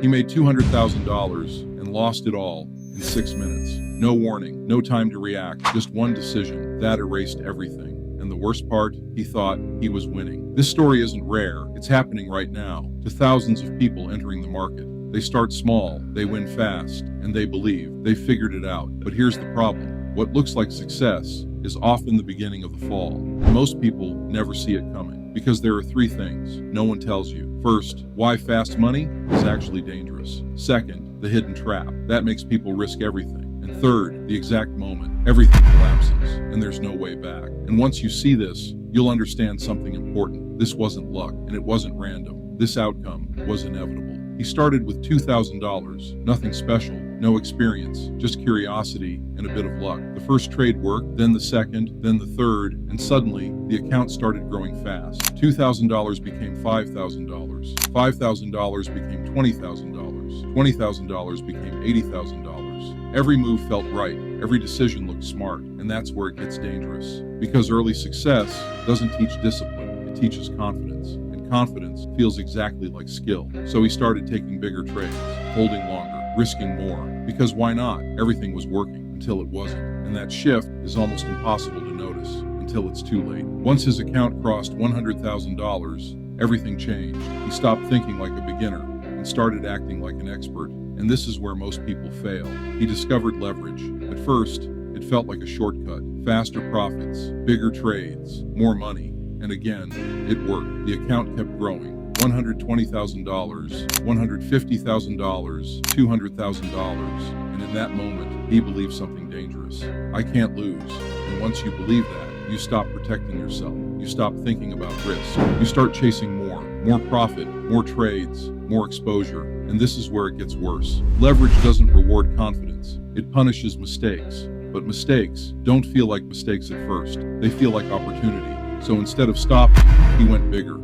He made $200,000 and lost it all in 6 minutes. No warning, no time to react, just one decision. That erased everything. And the worst part, he thought he was winning. This story isn't rare, it's happening right now to thousands of people entering the market. They start small, they win fast, and they believe they figured it out. But here's the problem. What looks like success is often the beginning of the fall. And most people never see it coming because there are 3 things no one tells you. First, why fast money is actually dangerous. Second, the hidden trap. That makes people risk everything. And third, the exact moment everything collapses and there's no way back. And once you see this, you'll understand something important. This wasn't luck and it wasn't random. This outcome was inevitable. He started with $2,000, nothing special, no experience, just curiosity and a bit of luck. The first trade worked, then the second, then the third, and suddenly the account started growing fast. $2,000 became $5,000. $5,000 became $20,000. $20,000 became $80,000. Every move felt right. Every decision looked smart. And that's where it gets dangerous. Because early success doesn't teach discipline. It teaches confidence. Confidence feels exactly like skill. So he started taking bigger trades, holding longer, risking more. Because why not? Everything was working until it wasn't. And that shift is almost impossible to notice until it's too late. Once his account crossed $100,000, everything changed. He stopped thinking like a beginner and started acting like an expert. And this is where most people fail. He discovered leverage. At first, it felt like a shortcut. Faster profits, bigger trades, more money. And again, it worked. The account kept growing. $120,000, $150,000, $200,000. And in that moment, he believed something dangerous. I can't lose. And once you believe that, you stop protecting yourself. You stop thinking about risk. You start chasing more profit, more trades, more exposure. And this is where it gets worse. Leverage doesn't reward confidence. It punishes mistakes. But mistakes don't feel like mistakes at first. They feel like opportunity. So instead of stopping, he went bigger,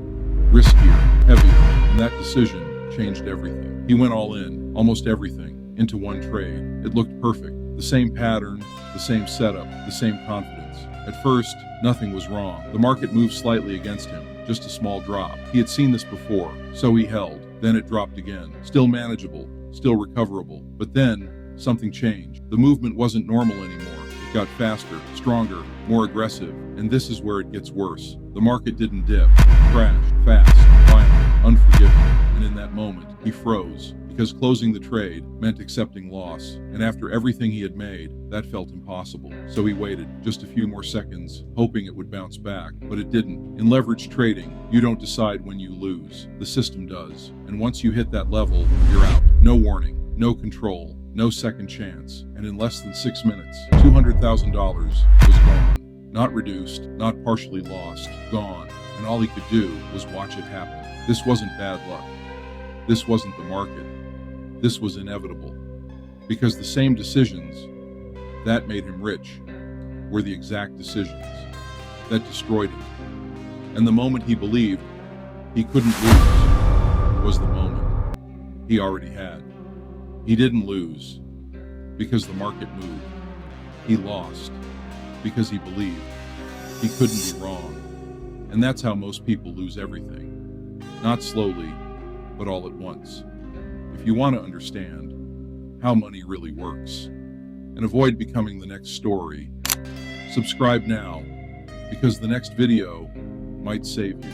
riskier, heavier, and that decision changed everything. He went all in, almost everything, into one trade. It looked perfect. The same pattern, the same setup, the same confidence. At first, nothing was wrong. The market moved slightly against him, just a small drop. He had seen this before, so he held. Then it dropped again. Still manageable, still recoverable. But then, something changed. The movement wasn't normal anymore. It got faster, stronger, more aggressive, and this is where it gets worse. The market didn't dip, crashed, fast, violent, unforgiving, and in that moment, he froze, because closing the trade meant accepting loss, and after everything he had made, that felt impossible. So he waited just a few more seconds, hoping it would bounce back, but it didn't. In leverage trading, you don't decide when you lose. The system does, and once you hit that level, you're out. No warning, no control, no second chance, and in less than 6 minutes, $200,000 was gone. Not reduced, not partially lost, gone. And all he could do was watch it happen. This wasn't bad luck. This wasn't the market. This was inevitable. Because the same decisions that made him rich were the exact decisions that destroyed him. And the moment he believed he couldn't lose was the moment he already had. He didn't lose because the market moved. He lost because he believed he couldn't be wrong. And that's how most people lose everything. Not slowly, but all at once. If you want to understand how money really works and avoid becoming the next story, subscribe now, because the next video might save you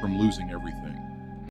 from losing everything.